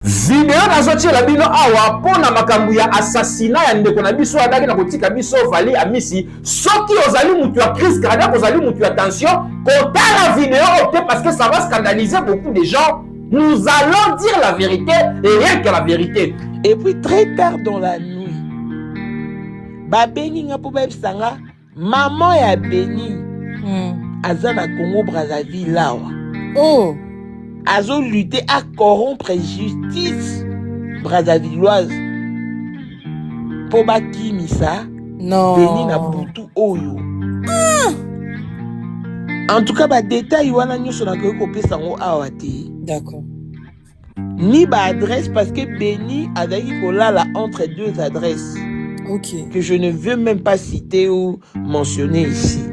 Video nazotia la bino awa pona makambu ya assassinat ya ndeko na biso adaki na kotika biso vali amisi soki ozali mutu ya crise cardiaque ozali mutu ya tension kota la vidéo opte parce que ça va scandaliser beaucoup de gens. Nous allons dire la vérité et rien que la vérité. Et puis très tard dans la nuit babengi nga po bayebisanga maman ya Beni aza na Congo Brazzaville lawa. Oh, azo lutter à corrompre justice brazzavilloise po bakimisa non. Beni na butu oyo. En tout cas ba détail wana nyonso na koyo kopesa ngo awa te. D'accord. Ni ba adresse parce que Beni azaki kolala entre deux adresses. Ok. Que je ne veux même pas citer ou mentionner ici.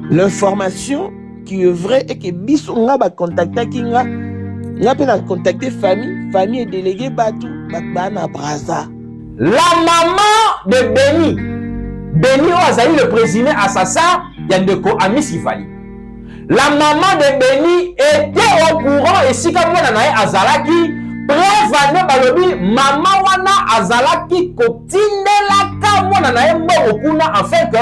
L'information qui est vraie est que biso nga ba contacter kinga nga pe na contacter famille et délégué batu bana Brazza. La maman de Beni Oazali le présumé assassin Yandeko Amisi Vali. La maman de Beni était au courant et si comme on a azalaki prévane balobi maman wana azalaki kotindela mwana na ye mbongo kuna afin que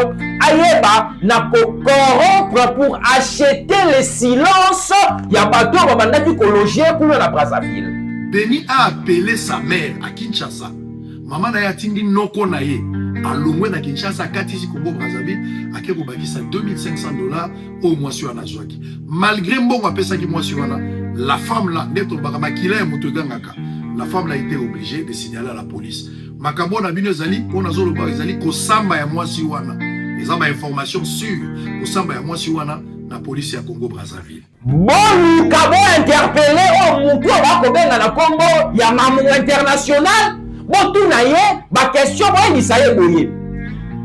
ayeba na corrompre pour acheter le silence ya bato babandaki kologer kuna na Brazzaville. Beni a appelé sa mère à Kinshasa. Maman na yatindi noko na ye alongwe na Kinshasa katisi Congo Brazzaville akeko bakisa $2500 au mois sur Nazwaki. Malgré mbongo apesaki mois sur la femme là neto baka makila ya mutogangaka. La femme là été obligée de signaler à la police. Makambo na bino zali on azolo ba zali ko samba ya mois sur wana. Les ont information sûre ko samba ya mois sur wana na police ya Congo Brazzaville. Bon kabo interpellé au mutu ba ko benga na Congo ya mamu international. Bon tout na ye ba question ba ni saye boye.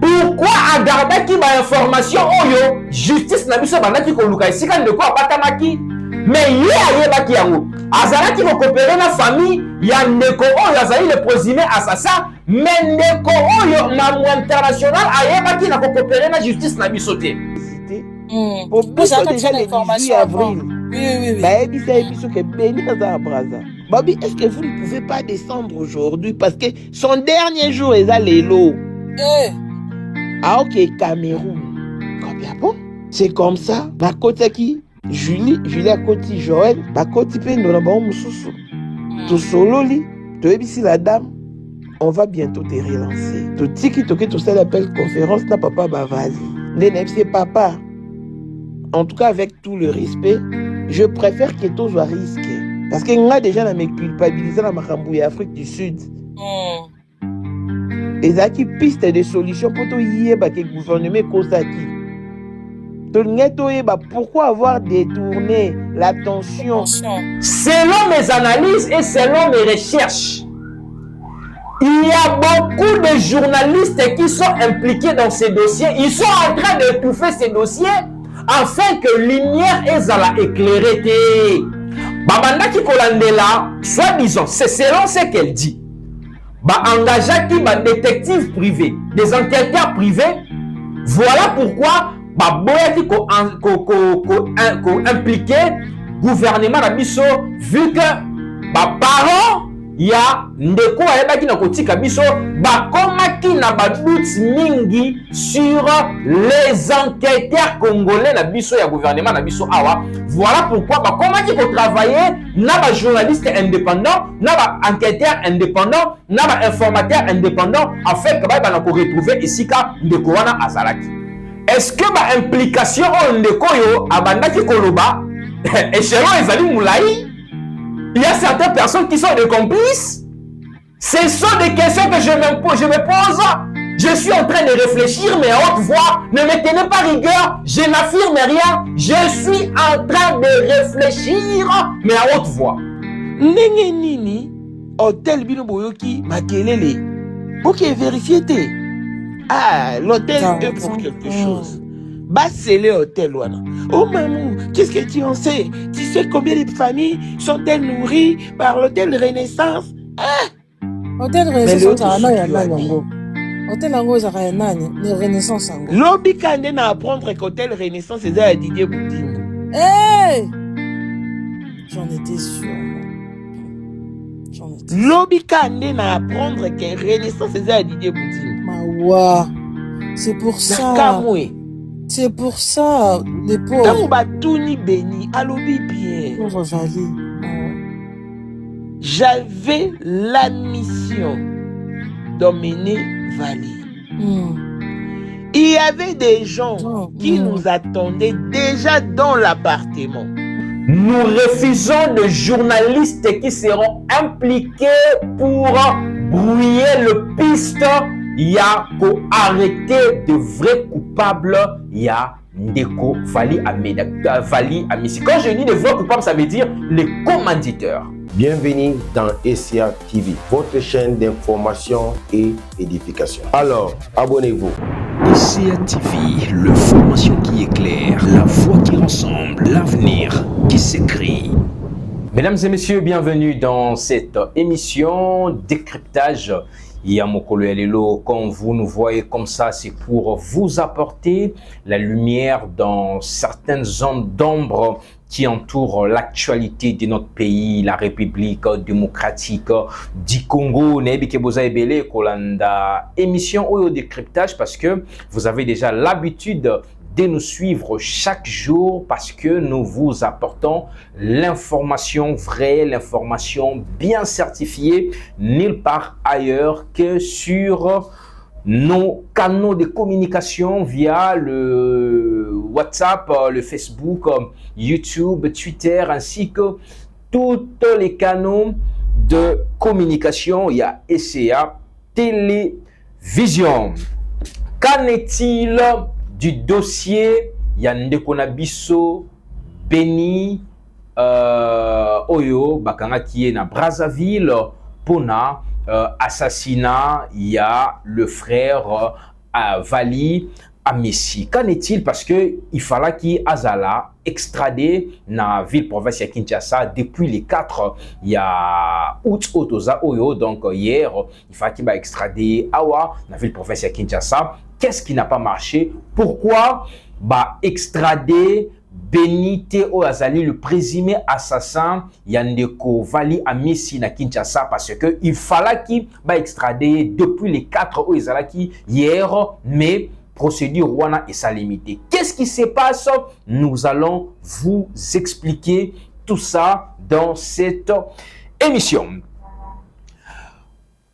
Pourquoi agardaki ba information oyo justice na biso bandaki ko luka esika ndeko abatamaki? Mais ye ayebaki yango azalaki ko coopérer na famille ya ndeko oyo azali le présumé assassin mais ndeko oyo mamu international ayebaki na ko coopérer na justice na biso te. Pour biso déjà le 18 avril. Oui. Baebisa biso ke Beni aza à Brazza. Babi, est-ce que vous ne pouvez pas descendre aujourd'hui parce que son dernier jour est à l'élo. Ah ok, Cameroun. Combien bon? C'est comme ça. Bakotaki Julie a koti Joël, bakoti pe ndona ba mususu. To sololi, to ebisi la dame. On va bientôt te relancer. To tiki toke to sel appel conférence na papa Bavali. N'est papa. En tout cas avec tout le respect, je préfère que tout soit risqué. Parce que nga déjà na me culpabiliser na makambu ya Afrique du Sud. Ezaki piste de solution pour to yeba que gouvernement kosaki. Pourquoi avoir détourné l'attention? Selon mes analyses et selon mes recherches, il y a beaucoup de journalistes qui sont impliqués dans ces dossiers. Ils sont en train d'étouffer ces dossiers afin que lumière ezala éclairée. Babanda ki kolandela, soi-disant, c'est selon ce qu'elle dit. Ba engagaki ba détective privé, des enquêteurs privés. Voilà pourquoi baboyaki ko impliqué gouvernement na biso vu que ba parents ya ndeko ayebaki na kotika biso bakomaki na badoute mingi sur les enquêteurs congolais na biso ya gouvernement na biso awa. Voilà pourquoi bakomaki ko travailler na ba journaliste indépendant, na ba enquêteur indépendant, na ba informateur indépendant afin que ba ko retrouver ici ka ndeko wana azalaki. Est-ce que ma implication en Ndekoyo abandaki koloba échelon ezali moulaï? Il y a certaines personnes qui sont des complices. Ce sont des questions que je me pose. Je suis en train de réfléchir, mais à haute voix. Ne me tenez pas rigueur. Je n'affirme rien. Je suis en train de réfléchir, mais à haute voix. Ndenge nini hôtel bino boyoki makelele. Ok, vérifiez. Ah, l'hôtel est pour quelque chose. Bassez hôtel wana. Oh maman, qu'est-ce que tu en sais? Tu sais combien de familles sont-elles nourries par l'hôtel Renaissance? Ah! Hôtel Renaissance ya nani? Hôtel yango za nani? Le Renaissance yango. Lobi kande na apprendre qu'hôtel Renaissance eza ya Didier Boutingo. J'en étais sûre. J'en étais Lobika na apprendre que Renaissance c'est à Didier Boudin. Mawa. C'est pour ça. Kamwe. C'est pour ça, les pauvres. Tant Batouni béni, alobi bien. Pauvre Vali. J'avais la mission d'emmener Vali. Il y avait des gens qui nous attendaient déjà dans l'appartement. Nous refusons de journalistes qui seront impliqués pour brouiller le piste. Il y a pour arrêter de vrais coupables. Il y a Ndeko Vali Amissi. Quand je dis de vrais coupables, ça veut dire les commanditeurs. Bienvenue dans SCA TV, votre chaîne d'information et édification. Alors, abonnez-vous. SCA TV, l'information qui éclaire, la voix qui rassemble, l'avenir qui s'écrit. Mesdames et messieurs, bienvenue dans cette émission Décryptage. Yamokolo Elelo, quand vous nous voyez comme ça, c'est pour vous apporter la lumière dans certaines zones d'ombre qui entourent l'actualité de notre pays, la République démocratique du Congo. Nebi Boza Ebele Kolanda émission au décryptage parce que vous avez déjà l'habitude de nous suivre chaque jour parce que nous vous apportons l'information vraie, l'information bien certifiée, nulle part ailleurs que sur nos canaux de communication via le WhatsApp, le Facebook, YouTube, Twitter, ainsi que tous les canaux de communication. Il y a SCA Télévision. Qu'en est-il du dossier Ndeko na biso Beni Oyo Bakanga qui est na Brazzaville pona assassinat? Il y a le frère Vali Amissi. Qu'en est-il? Parce que il fallait qu'il azala extradé na ville province ya Kinshasa depuis les 4 il y a août otoza Oyo, donc hier il fallait qu'il extradé awa na ville province ya Kinshasa. Qu'est-ce qui n'a pas marché? Pourquoi extrader Benite Oazali, le présumé assassin Ndeko Vali Amissi na Kinshasa? Parce que il fallait qu'il extrader depuis les 4 Oazalaki hier, mais procédure Wana et sa limitée. Qu'est-ce qui se passe? Nous allons vous expliquer tout ça dans cette émission.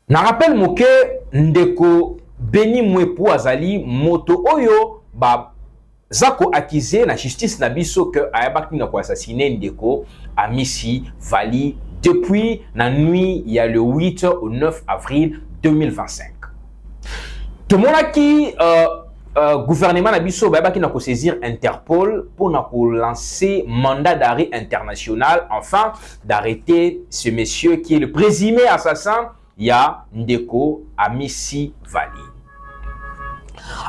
Na rappel moke Ndeko Beni Mwepu Azali moto oyo zako accusé na justice na biso que ayabaki na ko assassiner Ndeko Amissi Vali depuis la nuit il y a le 8 au 9 avril 2025. Tout le monde qui gouvernement na biso bayabaki na ko saisir Interpol pour na ko lancer mandat d'arrêt international afin d'arrêter ce monsieur qui est le présumé assassin ya Ndeko Amissi Vali.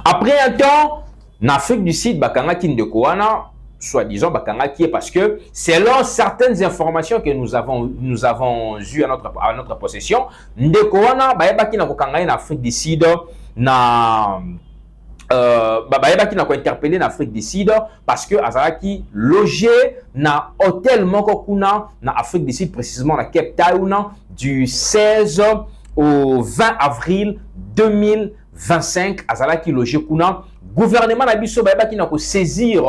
Après un temps, en Afrique du Sud, bakanga ki Ndeko wana, soi-disant bakanga ki, parce que selon certaines informations que nous avons eues à notre possession, Ndeko wana bayebaki na kokanga en Afrique du Sud na bayebaki na ko interpeller en Afrique du Sud parce que azalaki logé na hôtel moko kuna na Afrique du Sud, précisément na Cape Town, du 16 au 20 avril 2025. Azalaki logé kuna. Gouvernement na biso bayebaki na ko saisir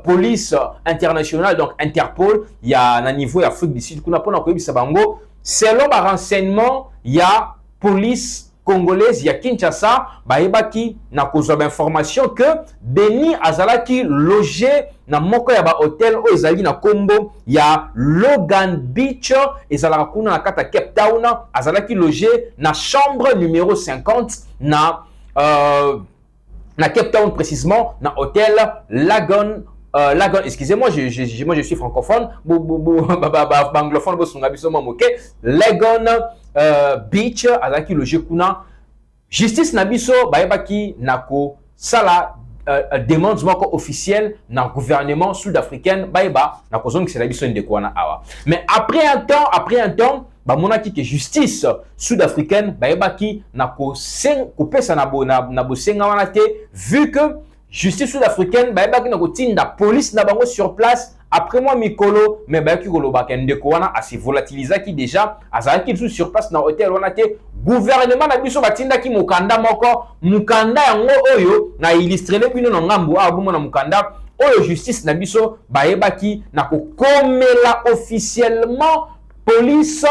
police internationale, donc Interpol, il y a un niveau d'Afrique du Sud kuna pona ko yebisa bango selon ba renseignement il y a police congolaise ya Kinshasa bayebaki na kozwa information que Beni azalaki logé na moko ya ba hôtel o ezali na kombo ya Logan Beach ezalaka kuna na kata Cape Town. Azalaki logé na chambre numéro 50 na Cape Town, précisément dans hôtel Lagon. Excusez-moi, moi je suis francophone. Anglophone, Lagon Beach, azaki loge kuna. Justice nabiso, bayebaki nako sala demande officielle dans le gouvernement sud-africain, bayeba nako zone que c'est nabiso Ndeko wana awa. Mais après un temps, monaki que justice sud-africaine bayebaki nako kopesa na bosenga wana te, vu que justice sud-africaine bayebaki nako tinda police na bango sur place après moi mikolo mais bayaki kolobaka ndeko wana asi volatilisaki déjà azalaki sous sur place na hôtel wana te gouvernement na biso batindaki mukanda moko mukanda yango oyo na illustrele bino na ngambu abumo na mukanda oyo justice na biso bayebaki na kokomela officiellement police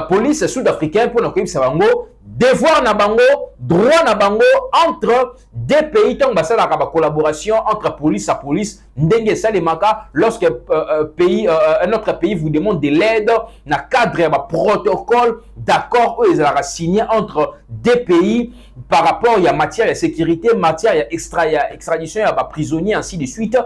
police sud-africaine pour na koyebisa bango devoir na bango droit na bango entre deux pays tant basalaka ba collaboration entre police à police ndenge salemaka lorsque un autre pays vous demande de l'aide na cadre ya ba protocole d'accord ils ont signé entre deux pays par rapport à matière de sécurité matière ya extradition ya ba prisonniers ainsi de suite.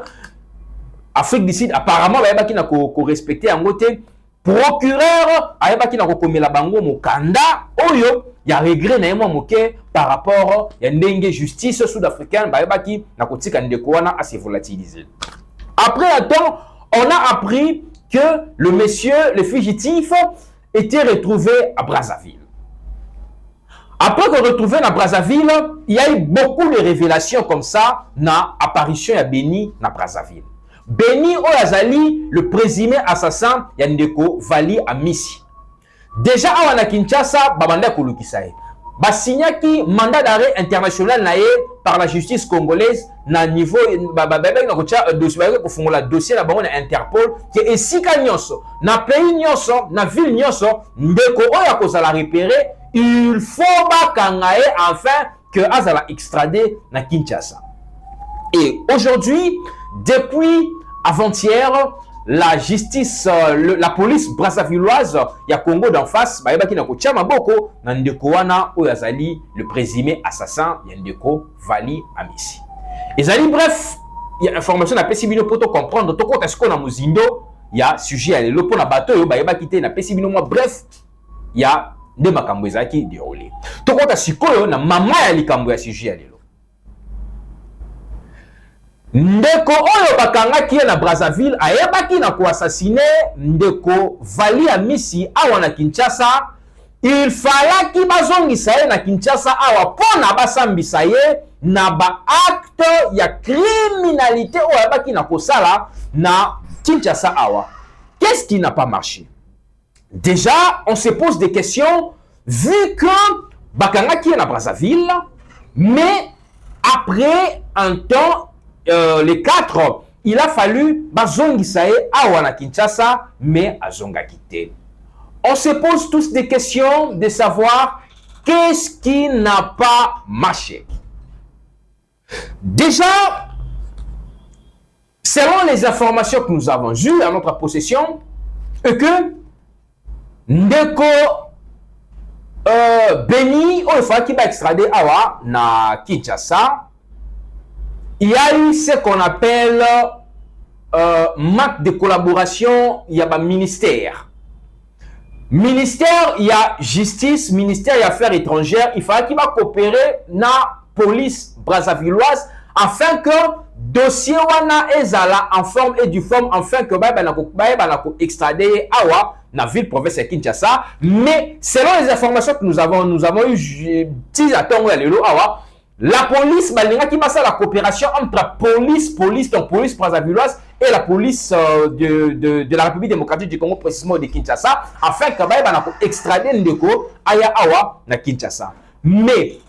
Afrique du Sud apparemment bayebaki na ko respecter yango te procureur ayebaki na kokomela bango mokanda oyo ya regret na yemo moke par rapport ya ndenge justice sud-africaine bayebaki na kotika ndeko wana assez volatilisé. Après un temps, on a appris que le monsieur, le fugitif, était retrouvé à Brazzaville. Après qu'on retrouvé à Brazzaville, il y a eu beaucoup de révélations comme ça na apparition ya Beni na Brazzaville. Beni Oyazali, le présumé assassin Yandeko Vali Amisi. Déjà à na Kinshasa, babanda kulukisaye. Basignaki mandat d'arrêt international naé par la justice congolaise na niveau na kocha dossier na bango na Interpol qui est esika nyonso na pays nyonso na ville nyonso ndeko oya kozala repérer il faut bakangaye afin que azala extradé na Kinshasa. Et aujourd'hui, depuis avant-hier, la justice, la police brassavilloise, ya Congo d'en face, bayebaki na kotia maboko na ndeko wana oyazali le présumé assassin ya ndeko Vali Amisi. Ezali bref, il y a information na pesi bino poto comprendre to kota siko na muzindo ya sujet ya lelo pona bato yo bayebaki te na pesi bino moi bref, ya nde makambo ezaki déroulé. To kota siko na mama ya likambo ya sujet ya lelo. Ndeko oyo bakangaki na Brazzaville ayebaki na ko assassiner ndeko Vali Amisi awa na Kinshasa. Il falaki bazongisa ye na Kinshasa awa pona basambisa ye na ba acte ya criminalité oyo ayebaki na kosala na Kinshasa awa. Qu'est-ce qui n'a pas marché? Déjà, on se pose des questions vu que bakangaki na Brazzaville, mais après un temps les quatre, il a fallu bazongisaye awana Kinshasa, mais azonga quitté. On se pose tous des questions de savoir qu'est-ce qui n'a pas marché. Déjà, selon les informations que nous avons eues à notre possession, que Ndeko Beni qui va extrader awa na Kinshasa. Il y a eu ce qu'on appelle marque de collaboration, il y a un ministère. Ministère, il y a justice, ministère, il y a affaires étrangères. Il fallait qu'il va coopérer na police brassavilloise afin que dossier wana ezala en forme et du forme afin que ba extrader awa na ville province de Kinshasa. Mais selon les informations que nous avons eu 10 à tongo ya lelo awa. La police, qui la coopération entre donc police brassavilloise et la police de la République démocratique du Congo, précisément de Kinshasa, afin que extrader Ndeko aya awa na Kinshasa. Mais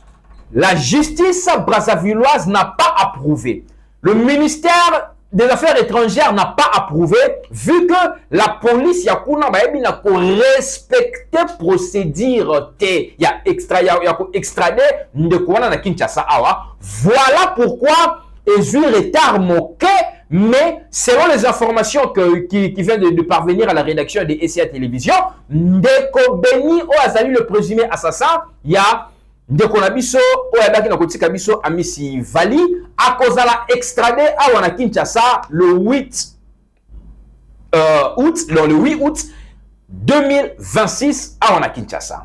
la justice brassavilloise n'a pas approuvé. Le ministère des Affaires étrangères n'a pas approuvé, vu que la police yakuna baebi na ko respecter procédure te ya extrader ndeko wana na Kinshasa awa. Voilà pourquoi ils ont retard moqué, mais selon les informations qui viennent de parvenir à la rédaction de SCA Télévision, Ndeko Beni Oyazali le présumé assassin, il y a ndeko na biso oyabaki na kotika biso Amisi Vali akozala extradé awa na Kinshasa le 8 août 2026 awa na Kinshasa.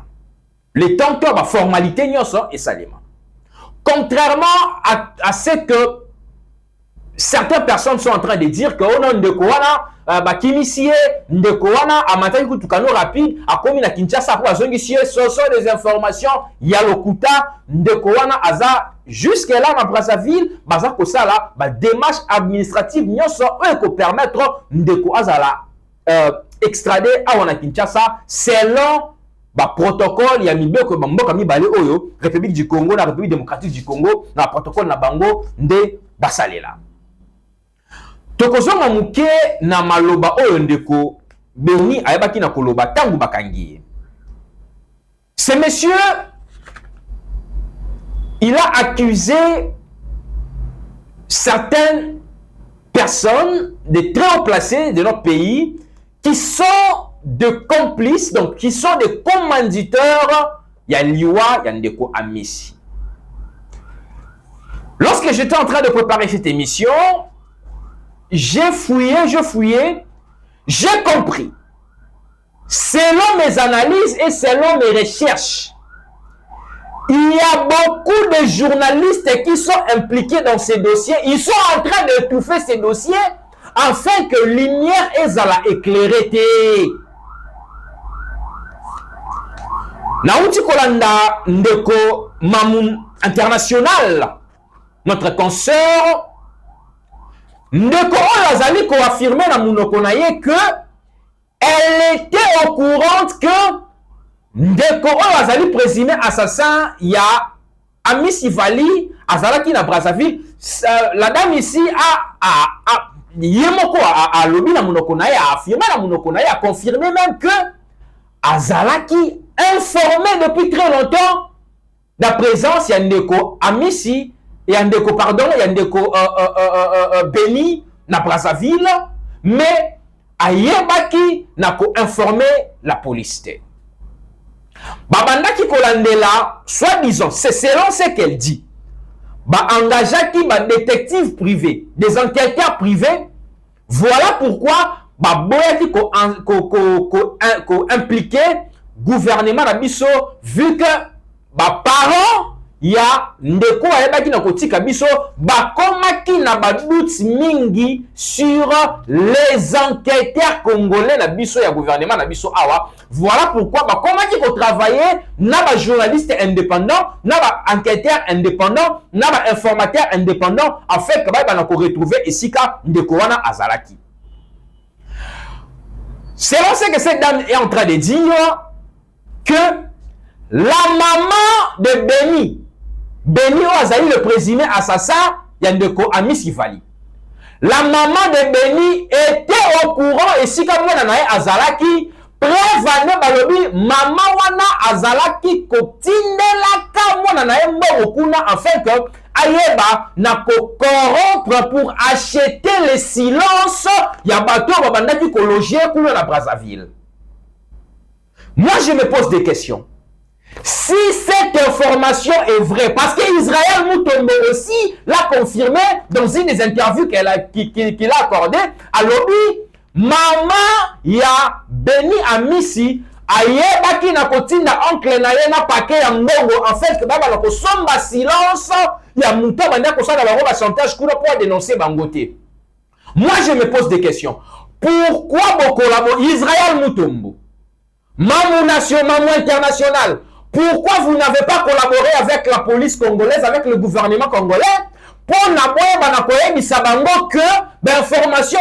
Le temps que la formalité nyonso et salima. Contrairement à ce que certaines personnes sont en train de dire que on a ndeko wana bakimisie ndeko wana amataki kutukano rapide akomi na Kinshasa pour azongisie so des informations ya lokuta ndeko wana aza jusque là na Brazzaville baza ko sala ba démarche administrative nyonso oyo ko permettre ndeko azala extradé à na Kinshasa selon ba protocole ya mibeko mboka mibale oyo République du Congo na République démocratique du Congo na protocole na bango nde basalela. Tokozonga muke na maloba oyo ndeko Beni ayebaki na koloba tangu bakangi. Ce monsieur, il a accusé certaines personnes de très haut placés de notre pays qui sont de complices, donc qui sont des commanditeurs, Yaliwa Yandeko Amisi. Lorsque j'étais en train de préparer cette émission, j'ai fouillé, j'ai compris. Selon mes analyses et selon mes recherches, il y a beaucoup de journalistes qui sont impliqués dans ces dossiers. Ils sont en train d'étouffer ces dossiers afin que lumière ezala éclairée. Nauti Kolanda Ndeko Mamoun International, notre consoeur, Ndeko Olazali ko affirmé na munoko na ye que elle était au courant que Ndeko Olazali présumé assassin ya Amis Ivali Azalaki na Brazzaville. La dame ici Yemoko a lobby na munoko na ye, a affirmé na munoko na ye, a confirmé même que Azalaki informé depuis très longtemps la présence ya Ndeko Amisi et Ndeko pardon, ya Ndeko Beni na Brazzaville, mais ayebaki na ko informer la police. Babandaki kolandela, soi-disant, c'est selon ce qu'elle dit. Ba engageaki ba détective privé, des enquêteurs privés. Voilà pourquoi ba boyaki ko impliqué gouvernement na biso, vu que ba parents ya Ndeko ayebaki na kotika biso ba komaki na ba doute mingi sur les enquêteurs congolais na biso ya gouvernement na biso awa. Voilà pourquoi ba komaki ko travailler na ba journaliste indépendant, na ba enquêteur indépendant, na ba informateur indépendant afin que ba na ko retrouver esika Ndeko wana azalaki. Selon ce que cette dame est en train de dire, que la maman de Beni Oazali, le présumé assassin, Yandeko Amis Ivali. La maman de Beni était au courant et si comme on a Azalaki, prévane balobi, maman wana Azalaki kotindela comme on a mbokuna afin que ayeba na ko corrompre pour acheter le silence ya bato babandaki ko loger kuna na Brazzaville. Moi je me pose des questions. Si cette information est vraie, parce qu'Israël Moutombo aussi l'a confirmé dans une des interviews qu'il a accordées, à l'objet, maman ya Beni Amisi ayebaki na kotinda oncle na ye na paquet ya mbongo en fait que baba na ko somba silence ya muto banda ko sala ba chantage kuna pour dénoncer bangote. Moi je me pose des questions. Pourquoi bokolabo Israël Moutombo, Mamou Nation, Mamou International, pourquoi vous n'avez pas collaboré avec la police congolaise, avec le gouvernement congolais, pour n'avoir que l'information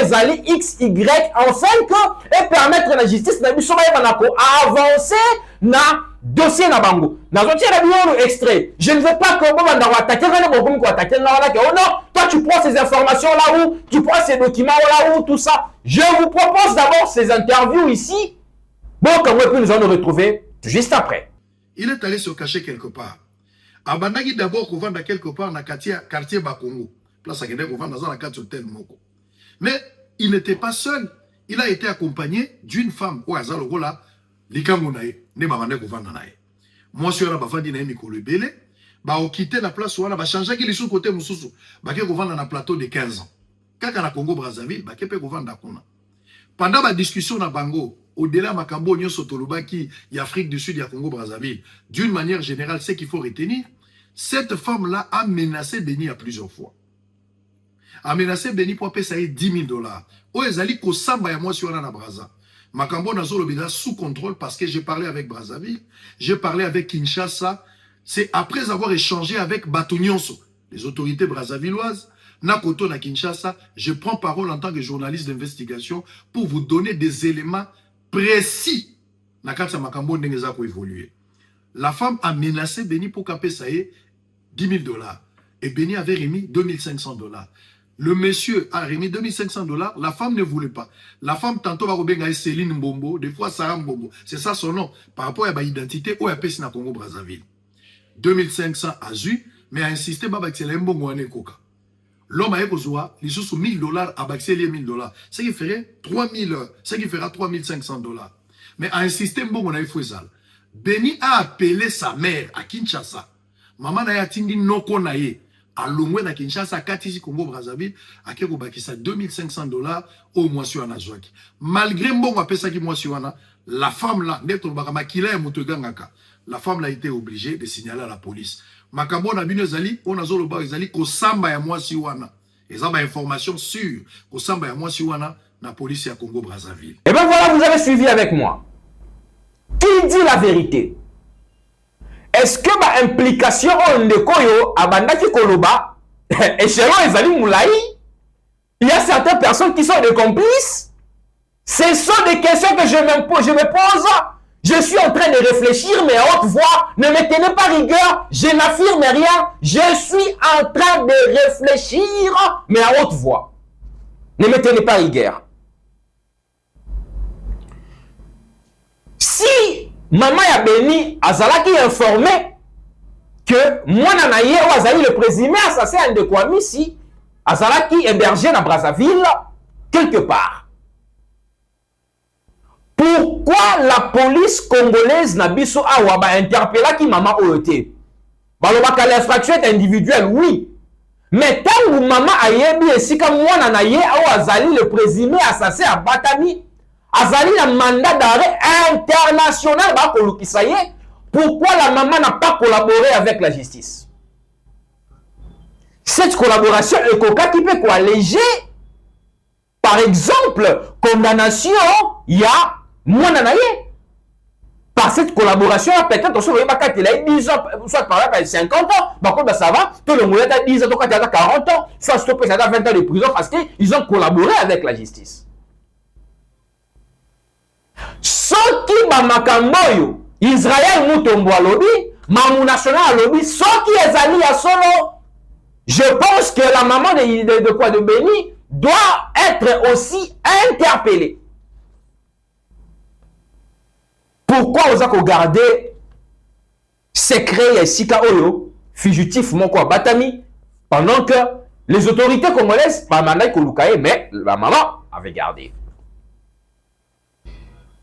ezali XY enfin que et permettre la justice à avancer na dossier na bango. Extrait. Je ne veux pas que oh non, toi tu prends ces informations là où, tu prends ces documents là où, tout ça. Je vous propose d'abord ces interviews ici. Bon, comme vous nous allons nous retrouver juste après. Il est allé se cacher quelque part. Abandaki d'abord qu'on vende quelque part dans le quartier Bakongo. Place à Guinée qu'on vende dans un quartier hôtel Moko. Mais il n'était pas seul. Il a été accompagné d'une femme. Ou Azalo Gola, Likamunae, ne Mamane qu'on vende nae. Moi, je suis là, Bafandi Nae Mikolo Bele. Bah, on quittait la place où on a changé qu'il est sous côté Moussoussou. Bah, qu'on vende dans un plateau de 15 ans. Quand on a Congo Brazzaville, bah, qu'on vende dans pendant ma discussion na Bango, au-delà Makambo Nyoso Tolobaki, y Afrique du Sud, y a Congo Brazzaville, d'une manière générale, ce qu'il faut retenir, cette femme-là a menacé Beni à plusieurs fois. A menacé Beni pour payer 10 000 $. Oh, ezali ko samba ya moi sur na Brazza. Makambo Nazo Lobida sous contrôle parce que j'ai parlé avec Brazzaville, j'ai parlé avec Kinshasa, C'est après avoir échangé avec Batonyonso, les autorités brazzavilloises, Nakoto na Kinshasa, je prends parole en tant que journaliste d'investigation pour vous donner des éléments précis. Nakatsa Makambo Ndengeza pour évoluer. La femme a menacé Béni pour qu'à payer 10 000 $. Et Béni avait remis 2500 $. Le monsieur a remis 2500 $. La femme ne voulait pas. La femme, tantôt, va rebenga Céline Mbombo, des fois Sarah Mbombo. C'est ça son nom. Par rapport à l'identité, ou à Pessina Congo Brazzaville. 2500 à Zu, mais a insisté, Babakselé Mbongo Ane Koka. L'homme a besoin, il sous 1000 $ à Baxelé 1000 $. Ce qui ferait 3000, ce qui fera 3500 $. Mais a insisté, Mbongo Ane Fouezal. Béni a appelé sa mère à Kinshasa. Maman a attendu Noko Naye. À l'Omoué na Kinshasa, Katisi Congo Brazzaville, à Keko Bakisa 2500 $ au mois sur Anazouaki. Malgré Mbongo a pesa qui mois sur Ana, la femme là, la femme là a été obligée de signaler à la police. Makambo na bino zali, on a zolo ba zali ko samba ya mois sur Ana. Ils ont information sûre ko samba ya mois sur Ana na police à Congo Brazzaville. Et bien voilà, vous avez suivi avec moi. Qui dit la vérité? Est-ce que ma implication en Ndekoyo à Bandaki Koloba, échelon Ezali Moulaï, il y a certaines personnes qui sont des complices? Ce sont des questions que je me pose. Je suis en train de réfléchir, mais à haute voix. Ne me tenez pas rigueur, je n'affirme rien. Je suis en train de réfléchir, mais à haute voix. Ne me tenez pas rigueur. Si Maman ya Béni Azalaki informé que moi nanaye ou Azali le présumé assassin de Kwamisi Azalaki hébergé dans Brazzaville quelque part. Pourquoi la police congolaise n'a biso awa ba interpella ki maman oyote? Balobaka l'infraction est individuelle, oui. Mais tant que maman ayebi esika moi nanaye ou Azali le présumé assassin à Batami Azali a un mandat d'arrêt international. Pourquoi la maman n'a pas collaboré avec la justice? Cette collaboration est coca qui peut alléger. Par exemple, condamnation, il y a Mouananaye. Par cette collaboration, peut-être on se voit pas qu'il a 10 ans, soit par exemple 50 ans, par contre ça va, tout le monde a 10 ans, tout le monde a 40 ans, soit stoppé ça 20 ans de prison parce qu'ils ont collaboré avec la justice. Soki ba makamboyo Israël mutombo alobi mamu national alobi soki ezali ya solo, je pense que la maman de Béni doit être aussi interpellée. Pourquoi vous avez gardé secret et sika oyo fugitif moko batami pendant que les autorités congolaises ba manai kolukaye mais la maman avait gardé.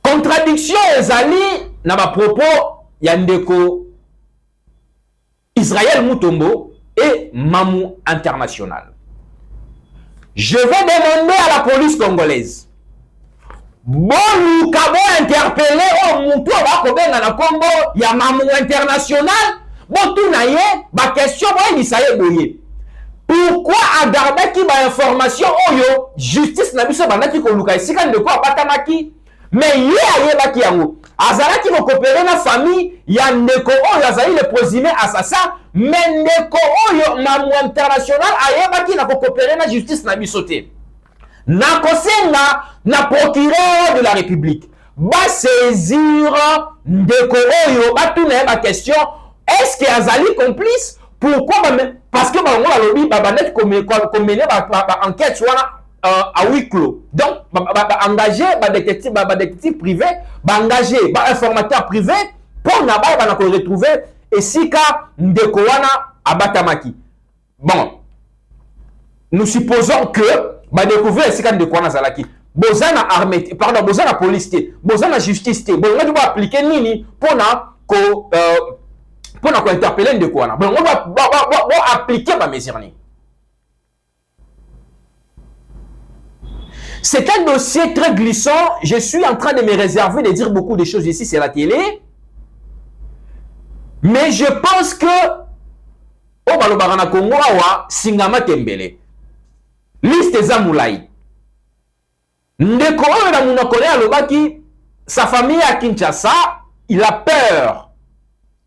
Contradiction ezali na ba propos ya ndeko Israël Mutombo et Mamou International. Je vais demander à la police congolaise. Bon, nous avons interpellé au Moutou Bakobenga na Congo, il y a Mamou International. Bon, tout n'a pas question, il s'y est. Pourquoi à garder qui ba information oyo justice na biso bandaki ko luka isika ndeko abatamaki? Mais il y a qui yango azalaki ko coopérer na famille ya ndeko oyo azali le présumé assassin, mais ndeko oyo Mamou International ayebaki na ko coopérer na justice na biso te. Na kosenga na procureur de la République ba saisir ndeko oyo ba tuna ba question, est-ce que azali complice? Pourquoi? Parce que on a lobby babanet comme mener enquête soit à huis clos. Donc engager détective privé, engager informateur privé pour na ba ko retrouver esika ndeko wana abatamaki. Bon, nous supposons que ba découvrir esika ndeko wana zalaki. Bozana armée, pardon, bozana police, bozana justice, bon on doit appliquer nini pour na ko pour nous interpeller de quoi. Bon, on va appliquer ma mesure. C'est un dossier très glissant. Je suis en train de me réserver de dire beaucoup de choses ici, c'est la télé. Mais je pense que au Balobarana Congo, Singama Tembele, liste Zamoulaï. Ndeko na Munakone Alobaki, sa famille à Kinshasa, il a peur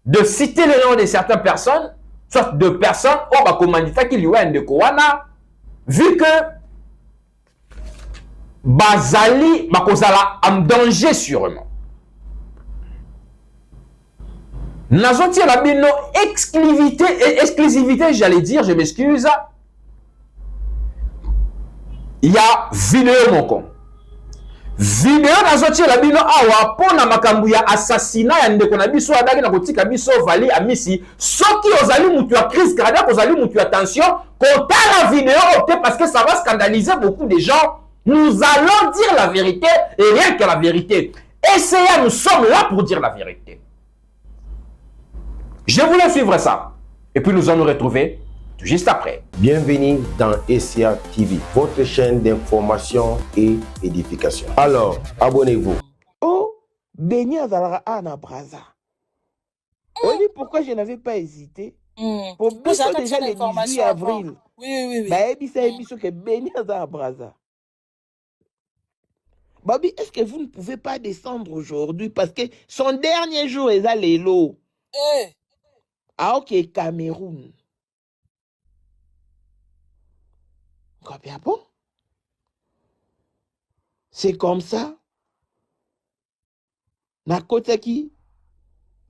de citer le nom de certaines personnes, soit de personnes, oh, bah, commandita qui lui a un wana, vu que Bazali, bakozala en danger sûrement. Nazoti la bino exclusivité, j'allais dire, je m'excuse. Il y a vidéo mon con. Vidéo nazoti la bino awa pona makambu ya assassinat ya ndeko na biso adaki na kotika biso vali amisi soki ozali mutu ya crise cardiaque ozali mutu ya tension kota la vidéo parce que ça va scandaliser beaucoup de gens. Nous allons dire la vérité et rien que la vérité. Essayez, nous sommes là pour dire la vérité. Je voulais suivre ça. Et puis nous allons nous retrouver juste après. Bienvenue dans SIA TV, votre chaîne d'information et édification. Alors, abonnez-vous. Oh, Béni Azalara Ana Braza. On dit pourquoi je n'avais pas hésité. Pour déjà le 18 avril. Oui. Bah, Ebiso que Béni Azalara Braza. Babi, est-ce que vous ne pouvez pas descendre aujourd'hui parce que son dernier jour est à l'élo. Ah, ok, Cameroun. Bien bon? C'est comme ça. Na Kotaki,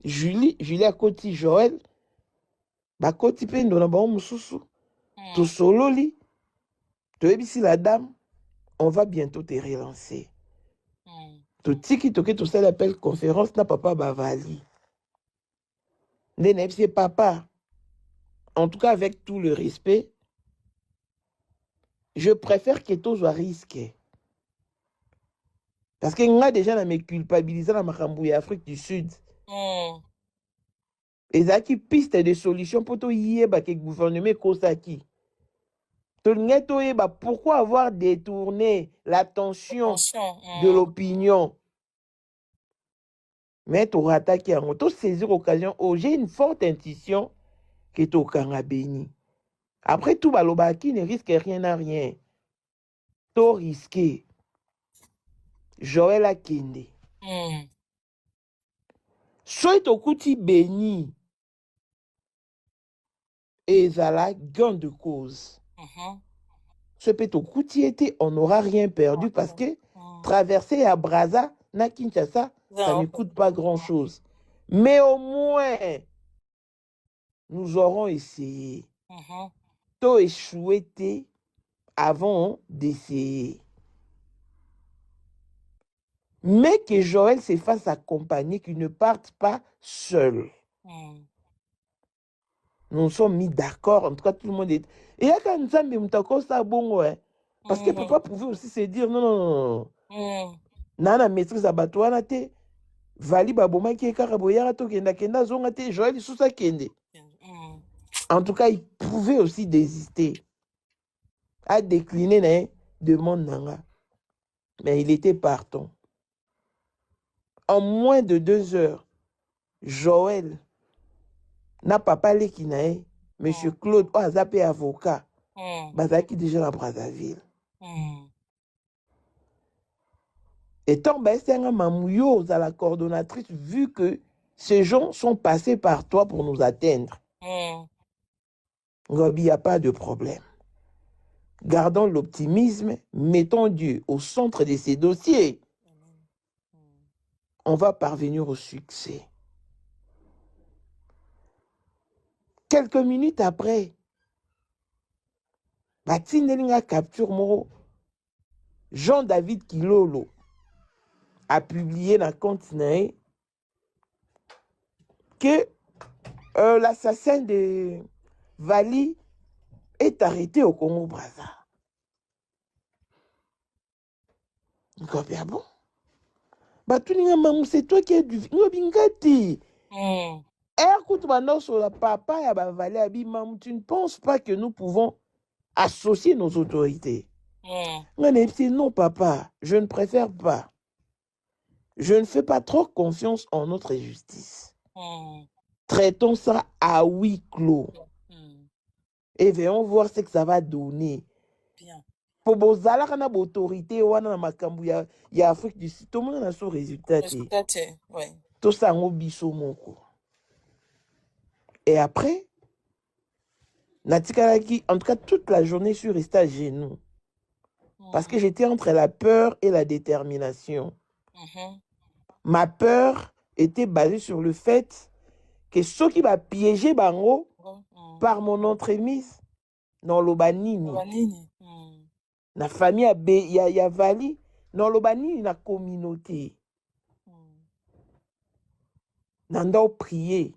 Julie a Koti Joël, ba Koti Pendo na ba mususu. To sololi, to ebisi la dame, on va bientôt te relancer. To tiki toke to ça appelle conférence na papa Bavali. N'est papa. En tout cas, avec tout le respect, je préfère que tout soit risqué. Parce que moi, déjà, je me culpabilise dans ma Cambouille, Afrique du Sud. Et ça qui piste de solutions pour tout y que le gouvernement Kosaki. Pourquoi avoir détourné l'attention de l'opinion? Mais tu auras attaqué, tu saisir l'occasion. Oh, j'ai une forte intuition que tu as béni. Après tout, Balobaki ne risque rien à rien. Tu risqué. Joël Akende. Soit au couti béni. Et Zala, gain de cause. Ce petit couti était, on n'aura rien perdu parce que traverser à Braza, na Kinshasa, ça ne coûte pas grand-chose. Mais au moins, nous aurons essayé. T'as échoué avant d'essayer. Mais que Joël se fasse accompagner, qu'il ne parte pas seul. Nous sommes mis d'accord, en tout cas tout le monde est... Et là, quand nous avons ça bon, ouais. Parce que papa pouvait aussi se dire, non. Nana maîtrise abattoir, Vali baboma qui est caraboyara, kenda zonga te, Joël sous sa kende. En tout cas, il pouvait aussi désister à décliner la demande nanga. Mais il était partant. En moins de 2 heures, Joël n'a pas parlé qui n'a Monsieur Claude Oazapé avocat. Bazaki déjà dans Brazzaville. Et tant que Mamouyo à la coordonnatrice, vu que ces gens sont passés par toi pour nous atteindre. Il n'y a pas de problème. Gardons l'optimisme, mettons Dieu au centre de ces dossiers. On va parvenir au succès. Quelques minutes après, Batindelinga capture Moro, Jean-David Kilolo a publié dans le compte que l'assassin de Vali est arrêté au Congo-Brazza. Bon? C'est toi qui es du Ngobingati. Écoute, maintenant sur la papa et Vali Abimam, tu ne penses pas que nous pouvons associer nos autorités? Non, papa, je ne préfère pas. Je ne fais pas trop confiance en notre justice. Traitons ça à huis clos. Et voyons voir ce que ça va donner. Pour bozala kana autorité wana na makambu ya Afrique du Sud, tout le monde a son résultat. Tout ça ngo biso moko. Et après, Natikalaki, en tout cas, toute la journée, je suis restée à genoux. Parce que j'étais entre la peur et la détermination. Ma peur était basée sur le fait que ceux qui va piéger Bango par mon entremise dans l'Obanini. La famille a Vali, dans l'Obanini, la communauté. Nando prier.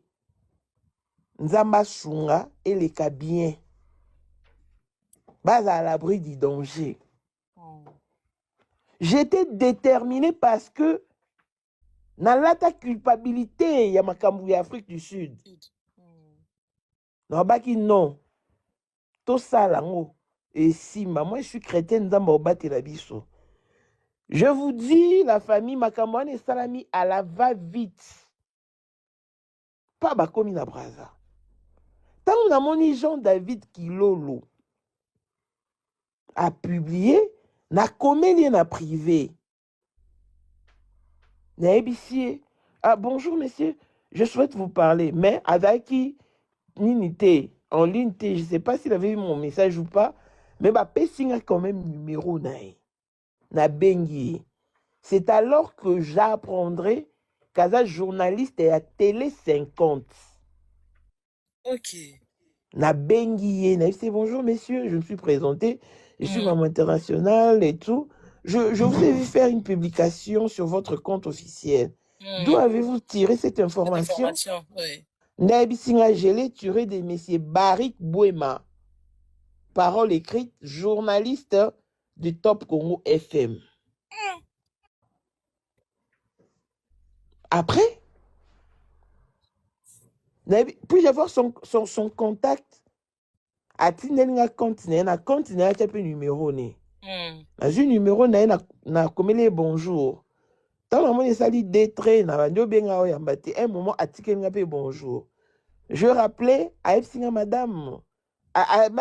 Nzamba Sunga et les bien. Bas à l'abri du danger. J'étais déterminé parce que dans la culpabilité, il y a ma Cambouille Afrique du Sud. Non, baki non. Tout ça là, et si, moi je suis chrétienne dans mon bâti la biso. Je vous dis, la famille Makamouane et Salami à la va-vite. Pas bakomi na braza. Tant on a mon Jean-David Kilolo a publié, na comédien na privé. Na ébicier. Ah, bonjour monsieur, je souhaite vous parler, mais Adaki Ninité, en ligne, je ne sais pas s'il avait eu mon message ou pas, mais bah, Pessing a quand même numéro na bengi. C'est alors que j'apprendrai qu'Aza journaliste est à Télé 50. Ok. Na bengi, c'est bonjour messieurs, je me suis présenté, je suis maman internationale et tout. Je vous ai vu faire une publication sur votre compte officiel. D'où avez-vous tiré cette information? Oui. Nabisinga, je l'ai tiré de messieurs Barik Bouema. Parole écrite, journaliste du Top Congo FM. Après, puis-je avoir son contact à Tinenga continent, à continent, tu as numéro né. Dans un numéro na comme bonjour. Tant le monde sali détrait na bandio benga o yambati un moment atike ngape bonjour. Je rappelais à Epsinga madame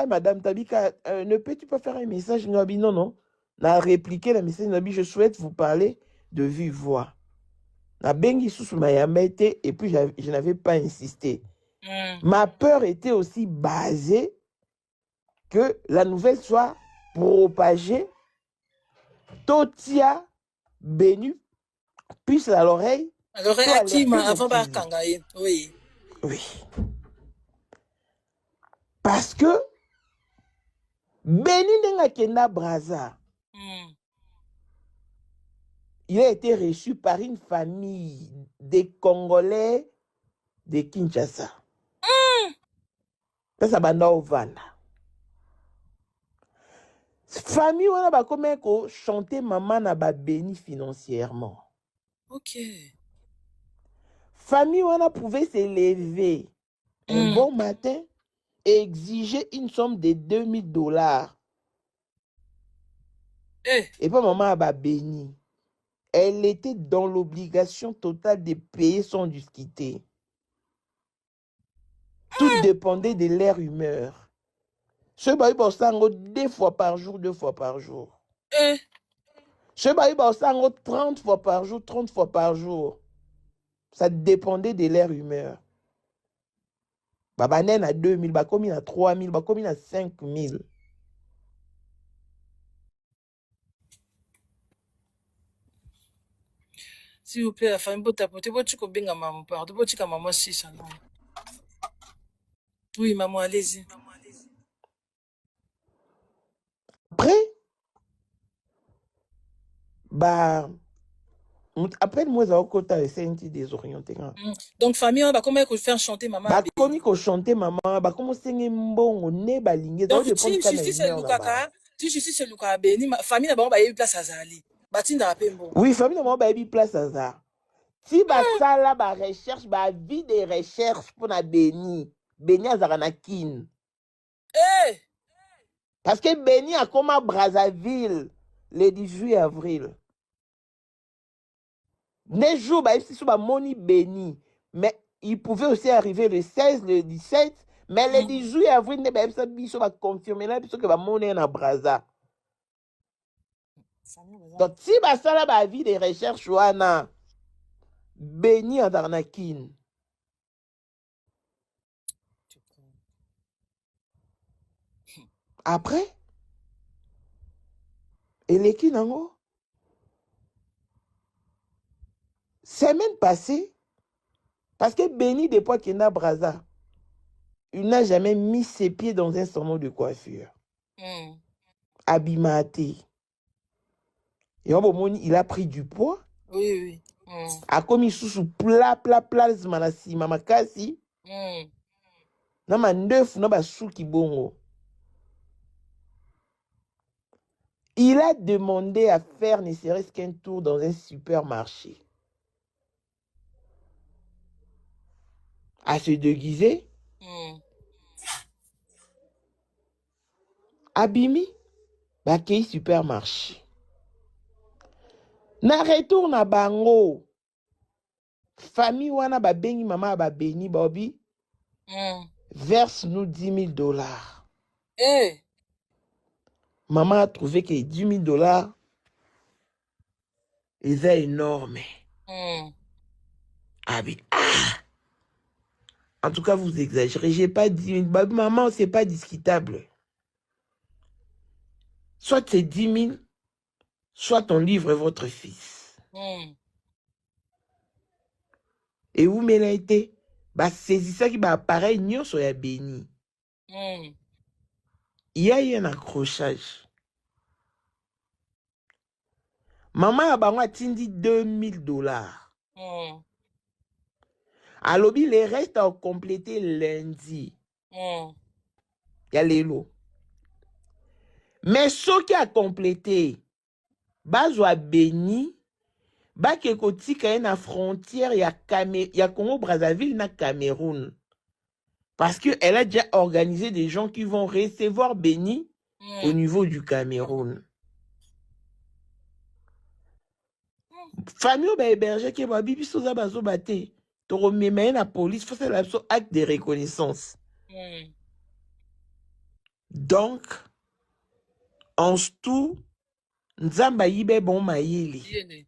madame Tabika ne peux-tu pas faire un message ngabi non na répliquer le message ngabi je souhaite vous parler de vive voix. Na bengi sous ma yambete et puis je n'avais pas insisté. Ma peur était aussi basée que la nouvelle soit propagée. Totia Bénu puisse à l'oreille. À l'oreille active avant par Kangaï. Oui. Oui. Parce que Béni Nenga Kenda Braza, il a été reçu par une famille des Congolais de Kinshasa. Ça banda au Vanda. Famille, on a comment chanter maman n'a pas béni financièrement. Ok. Famille, on a pouvait se lever un bon matin et exiger une somme de $2000. Et pas maman a pas béni. Elle était dans l'obligation totale de payer son disquité. Tout dépendait de leur humeur. Ce baï sango 2 fois par jour. Ce baï sango 30 fois par jour. Ça dépendait de leur humeur. Babanen à 2000, bakomi à 3000, bakomi à 5000. S'il vous plaît, la famille, tapoter, tu peux bien maman, pardon, tu peux maman 600. Oui, maman, allez-y. Après, appelle-moi à Okota et c'est désorienté. Donc, famille, on va comment faire chanter maman? Bakomi ko chanter maman, bakomo senge mbongo ne balingue. Donc, si justice c'est Luka Beni, famille n'a pas eu place à Zali. Oui, famille n'a pas eu place à ça. Si ça là, recherche, vie de recherche pour la Beni à Zaranakin. Parce que Beni a comme à Brazzaville le 18 avril. Les jours, ici, sur Moni Beni. Mais il pouvait aussi arriver le 16, le 17. Mais le 18 avril, il va confirmer là, puisque va Moni à Brazza. Donc, si ça là, vie de recherche, Wana. Béni à Darnakin. Après, eleki nango. Semaine passée, parce que Béni depuis qu'il n'a Braza, il n'a jamais mis ses pieds dans un salon de coiffure. Abimate. Et il a pris du poids. Oui. A commis sous plat, manasi, mamakasi. Nama neuf, nama souki bongo. Il a demandé à faire ne serait-ce qu'un tour dans un supermarché. À se déguiser. Abimi, bakei supermarché. Na retour na bango. Famille wana ba bengi mama ba beni Bobby. Verse nous $10,000. Maman a trouvé que $10,000 est énorme. En tout cas, vous exagérez. J'ai pas dit, maman, c'est pas discutable. Soit c'est 10,000, soit on livre votre fils. Et où m'elle a été? C'est ça qui va apparaître, nous sommes bénis. Il y a eu un accrochage. Maman a tindi $2,000. Alors, les restes ont complété lundi. Il y a les lots. Mais ce qui a complété, Bazwa béni, Bake kotika na frontière, il y a Congo-Brazzaville, na Cameroun. Parce qu'elle a déjà organisé des gens qui vont recevoir béni au niveau du Cameroun. Famille ba héberger qui va bibi soza bazo bate. To remember la police, faut faire acte de reconnaissance. Donc, en tout, nzamba yibe bon mayeli.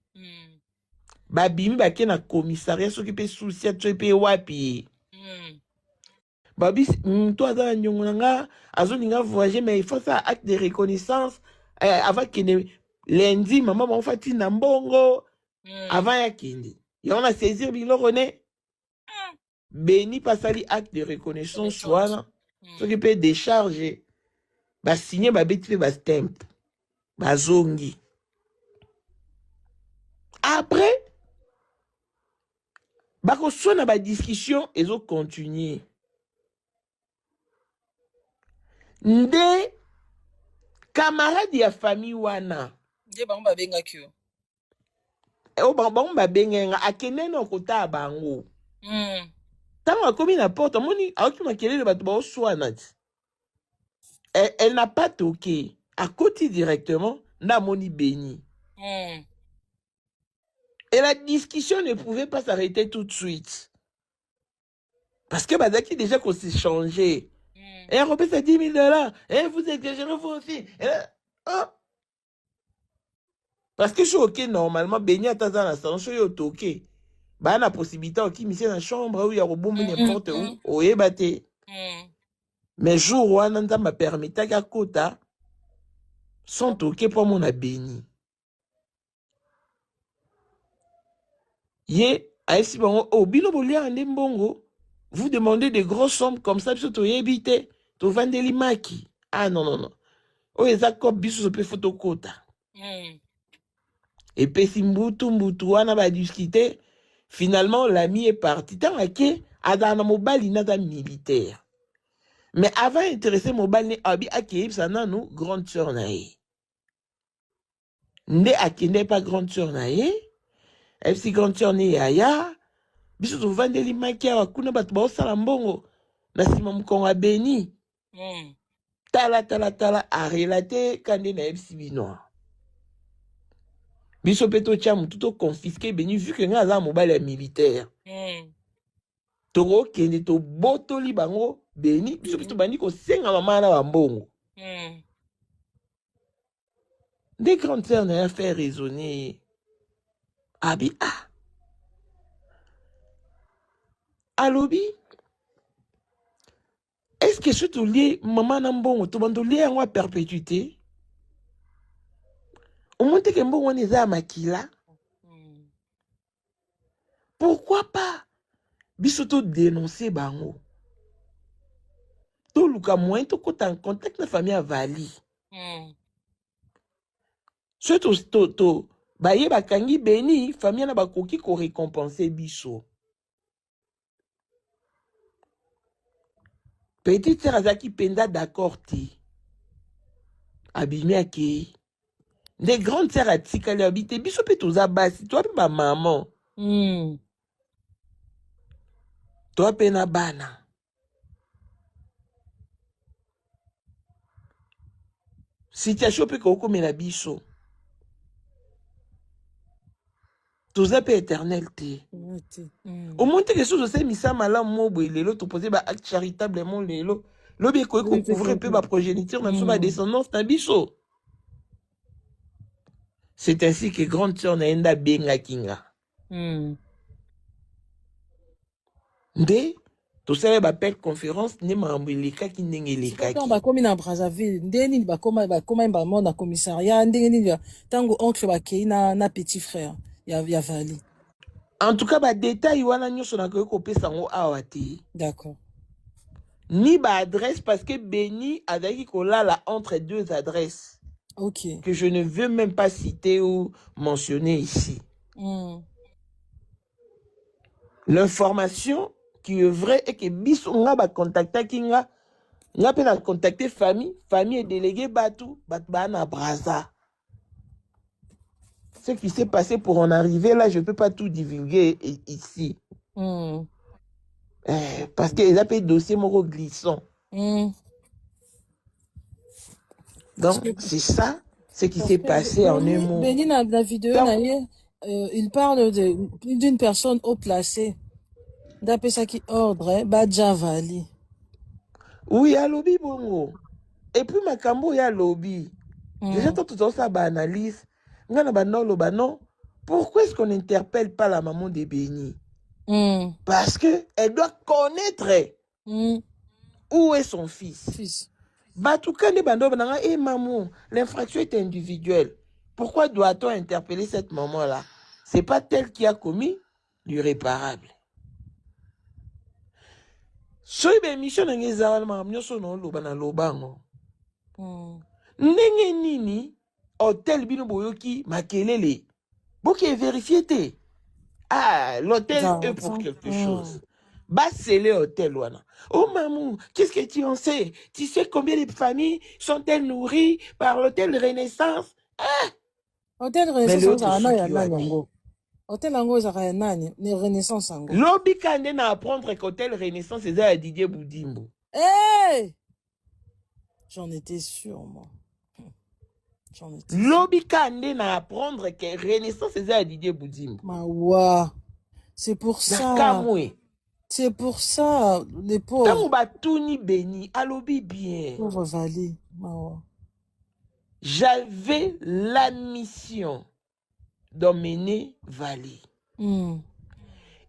Babimi bake na commissariat s'occuper souci to pe wapi. Babi toi dans nyonga azoninga voyager mais il faut ça acte de reconnaissance avant que lundi maman va fati na mbongo avant ya kindi. Et on a saisi biloko ne béni pasali acte de reconnaissance voilà s'occuper décharger ba signer ba beti ba stamp ba zongi. Après bako sona ba discussion et zo continuer. Nde camarade ya famille wana Nde bango babenga kyo. Bango babenga akene no kota bango. Tango akomi na porte moni aoki makelele bato ba oswana. Elle n'a pas toqué. À côté directement na moni béni. Et la discussion ne pouvait pas s'arrêter tout de suite. Parce que Badaki déjà qu'on s'est changé. Et on repère ça $10,000. Et vous exagérez vous aussi. Parce que je suis ok normalement, béni à dans la salon, je suis ok. Bah la possibilité qui mise dans la chambre où il y a rebombe n'importe où. Oye bate. Mais jour où on m'a permis ta kota sont ok pour mon béni. Yé, aïsi bongo, oh, bilo bolia ande mbongo, vous demandez des grosses sommes comme ça, biso to yebite, to vandeli maki. Ah non, non, non. Oh, ezako biso so pe photokota. Et puis si mbutu wana ba discuter, finalement l'ami est parti. Tant que adana mobile nada militaire. Mais avant d'intéresser mobile ne abi akib sana nous grande sœur nae. Nde akende pas grande sœur nae. FC grande sœur ne yaya. Biso to vandeli maki wa kuna batu ba osala mbongo. Na sima mkonga béni. Tala a relaté kande na FC binoa. Biso peto cham tout confisqué béni vu que nga za mobile militaire. Toro kende to botoli bango béni biso peto bani ko senga mama na bambongo. Des grandes sœurs n'a fait raisonner. Abi ah. Alobi. est-ce que surtout lié maman nambongo to bando lié en perpétuité au moins que mbongo on eza makila pourquoi pas biso to dénoncer bango to luka moyen to kota en contact na famille à Vali surtout to baye bakangi beni famille na bakoki ko récompenser biso petite sœur azaki penda d'accord ti abimi akei des grandes sœurs atikali habite biso pe toza basi toi pe ba maman toi pe na bana situation pe ko komela biso toza pe éternel te au moins que chose c'est misa malamu mobo lelo to poser ba acte charitablement lelo lobi ko couvrir pe ba progéniture na biso ba descendance na biso. C'est ainsi que grande sœur naenda benga kinga. Nde to sala ba pelle conférence ne mambeleka ki ndenge lekaki. Ba komi na Brazzaville, ndeni ba koma ba mona commissariat, ndenge tango oncle ba kei na petit frère ya Vali. En tout cas ba détail wana nyoso na ko pesa ngo awa te. D'accord. Ni ba adresse parce que Béni azaki kolala entre deux adresses. Ok. Que je ne veux même pas citer ou mentionner ici. L'information qui est vraie est que biso nga ba contacter kinga nga pe na contacter famille est délégué batu na Brazza. Ce qui s'est passé pour en arriver là, je peux pas tout divulguer ici. Parce que les appels dossier moro glissant. Donc, c'est ça, ce qui s'est passé en un mot. Béni, dans la vidéo, il parle d'une personne haut placée. D'après ça qui ordre, Badja Vali. Oui, à lobby, bongo. Et puis, ma cambo, il y a lobby. Déjà, tout ça, analyse. Non. Pourquoi est-ce qu'on n'interpelle pas la maman de Béni? Parce qu'elle doit connaître où est son fils. Maman, l'infraction est individuelle. Pourquoi doit-on interpeller cette maman-là? C'est pas elle qui a commis l'irréparable. So mission ngezala mamnyoso no loba na lobango. Ndenge nini hôtel bino boyoki makelele. Boki vérifier te. Ah, l'hôtel est pour quelque chose. Bah, c'est le hôtel, wana. Oh, maman, qu'est-ce que tu en sais? Tu sais combien de familles sont-elles nourries par l'hôtel Renaissance? Ah! Hôtel Renaissance, hôtel Ango, ni Renaissance Ango. Lobby kande na apprendre qu'hôtel Renaissance, c'est à Didier Boudimbo. Hey! J'en étais sûr, moi. Lobby kande na apprendre que Renaissance, c'est à Didier Boudimbo. Mawa. C'est pour ça. C'est pour ça, les pauvres. Tant ba touni béni, alobi bien. Pauvre Vali. Mawa. J'avais la mission d'emmener Vali. Il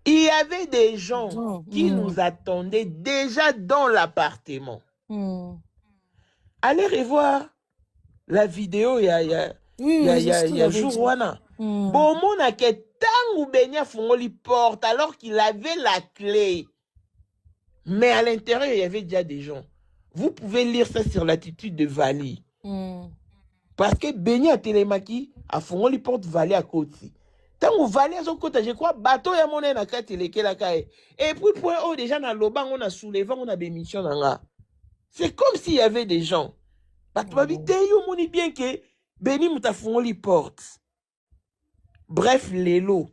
y avait des gens qui nous attendaient déjà dans l'appartement. Allez revoir la vidéo, il y a jour wana. Bon, mon a que tant ou Benia Fongoli porte alors qu'il avait la clé. Mais à l'intérieur, il y avait déjà des gens. Vous pouvez lire ça sur l'attitude de Vali. Parce que Benia Télémaki a Fongoli porte Vali à côté. Tant ou Vali à son côté, je crois, bateau ya monnaie na kati leke la kae. Et puis, point haut, déjà, dans l'oban, on a soulevé, on a bémission dans. C'est comme s'il y avait des gens. Parce que vous bien que Béni mouta Fongoli porte. Bref, les lots.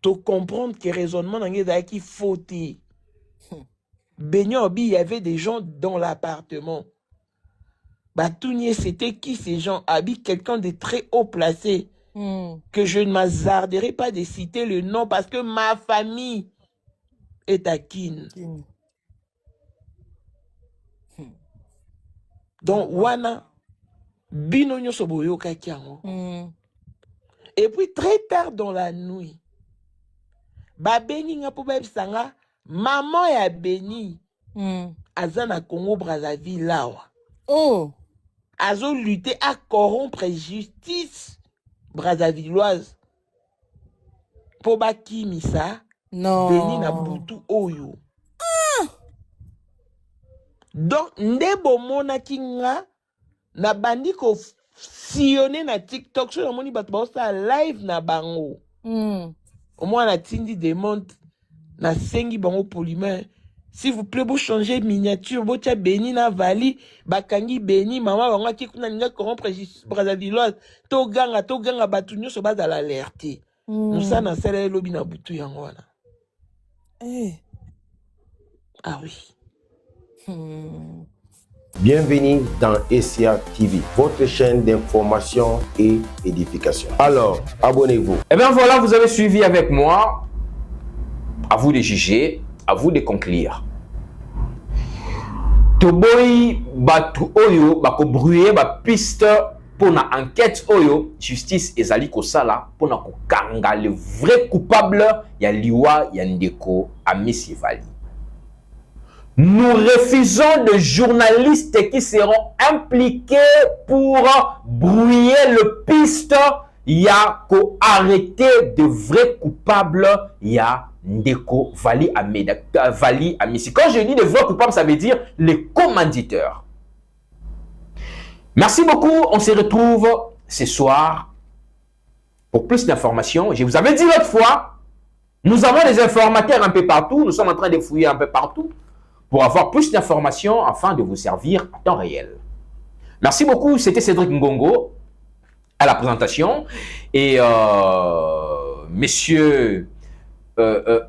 Tu comprendre que raisonnement dans qui fauté. Benyobi, il y avait des gens dans l'appartement. Batounier, c'était qui ces gens? Habit quelqu'un de très haut placé. Que je ne m'hasarderai pas de citer le nom parce que ma famille est à Kin. Donc, wana, binonyo soboyo kakiango. Et puis, très tard dans la nuit, ba Béni nga pou sanga, maman ya Béni, Azana Congo Brazzaville lawa. Oh. Azo lutter à corrompre justice brazzavilloise. Po bakimisa Non. Beni na butu oyo. Donc ndebo mona kinga na bandi ko sillonner na TikTok sur moni bato ba sa live na bango. Au moins na tindi demande na sengi bango poliment. S'il vous plaît, vous changez miniature, vous tia Beni na vali, bakangi Beni, maman bango ki kuna ninga corrompre brazzavilloise, to ganga batunyo so bas à l'alerter. Nous ça na sele lobi na butu yango wana. Eh. Ah oui. Bienvenue dans SIA TV, votre chaîne d'information et édification. Alors, abonnez-vous. Et bien voilà, vous avez suivi avec moi. À vous de juger, à vous de conclure. Toboy batu oyo bako bruyer ba piste pour na enquête oyo justice ezali kosala pour na kokanga le vrai coupable ya liwa ya ndeko Amisi Vali. Nous refusons de journalistes qui seront impliqués pour brouiller le piste. Il y a qu'à arrêter de vrais coupables. Il y a Ndeko Vali Amisi. Quand je dis de vrais coupables, ça veut dire les commanditeurs. Merci beaucoup. On se retrouve ce soir pour plus d'informations. Je vous avais dit l'autre fois, nous avons des informateurs un peu partout. Nous sommes en train de fouiller un peu partout pour avoir plus d'informations afin de vous servir en temps réel. Merci beaucoup, c'était Cédric Ngongo à la présentation et Monsieur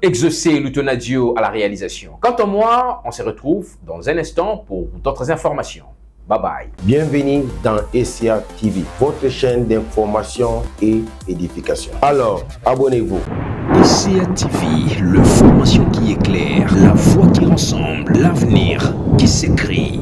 Exaucé Lutonadio à la réalisation. Quant à moi, on se retrouve dans un instant pour d'autres informations. Bye bye. Bienvenue dans SIA TV, votre chaîne d'information et édification. Alors, abonnez-vous. SIA TV, l'information qui éclaire, la voix qui rassemble, l'avenir qui s'écrit.